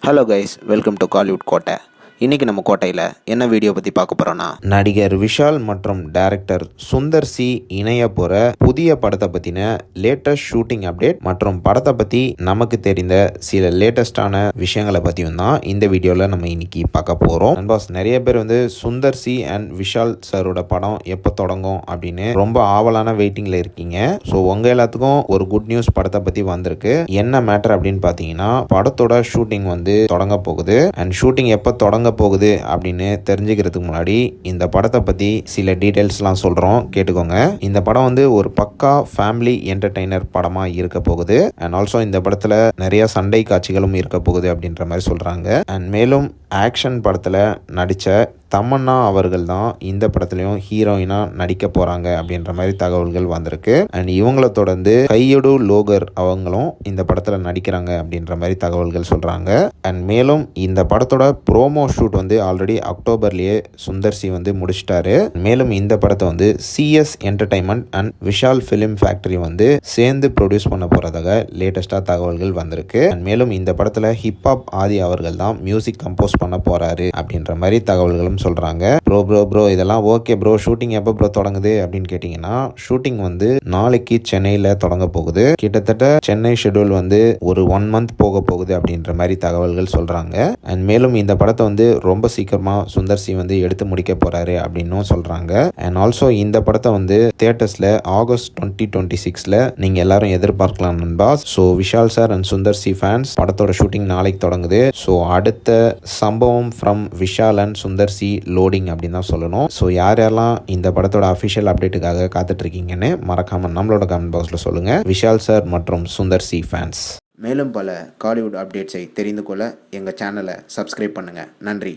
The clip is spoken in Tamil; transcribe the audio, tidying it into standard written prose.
Hello guys, welcome to Kollywood கோட்டை. இன்றைக்கி நம்ம கோட்டையில் என்ன வீடியோ பற்றி பார்க்க போகிறோன்னா, நடிகர் விஷால் மற்றும் டைரக்டர் சுந்தர் சி இணைய போகிற புதிய படத்தை பற்றின லேட்டஸ்ட் ஷூட்டிங் அப்டேட் மற்றும் படத்தை பற்றி நமக்கு தெரிந்த சில லேட்டஸ்டான விஷயங்களை பற்றியும் தான் இந்த வீடியோவில் நம்ம இன்னைக்கு பார்க்க போகிறோம். நண்பாஸ், நிறைய பேர் சுந்தர் சி அண்ட் விஷால் சாரோட படம் எப்போ தொடங்கும் அப்படின்னு ரொம்ப ஆவலான வெயிட்டிங்கில் இருக்கீங்க. ஸோ உங்கள் எல்லாத்துக்கும் ஒரு குட் நியூஸ் படத்தை பற்றி வந்திருக்கு. என்ன மேட்டர் அப்படின்னு பார்த்தீங்கன்னா, படத்தோட ஷூட்டிங் தொடங்க போகுது. அண்ட் ஷூட்டிங் எப்போ தொடங்க போகுது அப்படின்னு தெரிஞ்சுக்கிறதுக்கு முன்னாடி இந்த படத்தை பற்றி சில டீட்டெயில்ஸ்லாம் சொல்கிறோம், கேட்டுக்கோங்க. இந்த படம் ஒரு பக்கா ஃபேமிலி என்டர்டெய்னர் படமாக இருக்க போகுது. அண்ட் ஆல்சோ இந்த படத்தில் நிறைய சண்டை காட்சிகளும் இருக்க போகுது அப்படின்ற மாதிரி சொல்கிறாங்க. அண்ட் மேலும் ஆக்ஷன் படத்தில் நடித்த தமன்னா அவர்கள் தான் இந்த படத்துலையும் ஹீரோயினாக நடிக்க போகிறாங்க அப்படின்ற மாதிரி தகவல்கள் வந்திருக்கு. அண்ட் இவங்கள தொடர்ந்து கையடு லோகர் அவங்களும் இந்த படத்தில் நடிக்கிறாங்க அப்படின்ற மாதிரி தகவல்கள் சொல்கிறாங்க. அண்ட் மேலும் இந்த படத்தோட ப்ரோமோ ஷூட் ஆல்ரெடி அக்டோபர்லேயே சுந்தர் சி முடிச்சிட்டாரு. மேலும் இந்த படத்தை CS entertainment and Vishal film factory சேர்ந்து ப்ரொடியூஸ் பண்ண போகிறதாக லேட்டஸ்டாக தகவல்கள் வந்திருக்கு. அண்ட் மேலும் இந்த படத்தில் ஹிப்ஹாப் ஆதி அவர்கள் தான் மியூசிக் கம்போஸ் பண்ண போகிறாரு அப்படின்ற மாதிரி தகவல்களும் சொல்றாங்க. ப்ரோ இதெல்லாம் ஓகே ப்ரோ, ஷூட்டிங் எப்போ ப்ரோ தொடங்குது அப்படின்னு கேட்டிங்கன்னா, ஷூட்டிங் நாளைக்கு சென்னையில் தொடங்க போகுது. கிட்டத்தட்ட சென்னை ஷெட்யூல் ஒரு 1 மந்த் போக போகுது அப்படின்ற மாதிரி தகவல்கள் சொல்றாங்க. அண்ட் மேலும் இந்த படத்தை ரொம்ப சீக்கிரமா சுந்தர் சி எடுத்து முடிக்க போறாரு அப்படின்னும் சொல்றாங்க. அண்ட் ஆல்சோ இந்த படத்தை தியேட்டர்ஸ்ல ஆகஸ்ட் 2026ல நீங்க எல்லாரும் எதிர்பார்க்கலாம் நண்பா. So Vishal sir and Sundar C fans, படத்தோட ஷூட்டிங் நாளைக்கு தொடங்குது. ஸோ அடுத்த சம்பவம் from Vishal and Sundar C loading அப்படின்னு தான் சொல்லணும். ஸோ யாரெல்லாம் இந்த படத்தோட அஃபிஷியல் அப்டேட்டுக்காக காத்துட்டு இருக்கீங்கன்னு மறக்காம நம்மளோட கமெண்ட் பாக்ஸில் சொல்லுங்க. விஷால் சார் மற்றும் சுந்தர் சி ஃபேன்ஸ். மேலும் பல காலிவுட் அப்டேட்ஸை தெரிந்து கொள்ள எங்கள் சேனலை சப்ஸ்கிரைப் பண்ணுங்கள். நன்றி.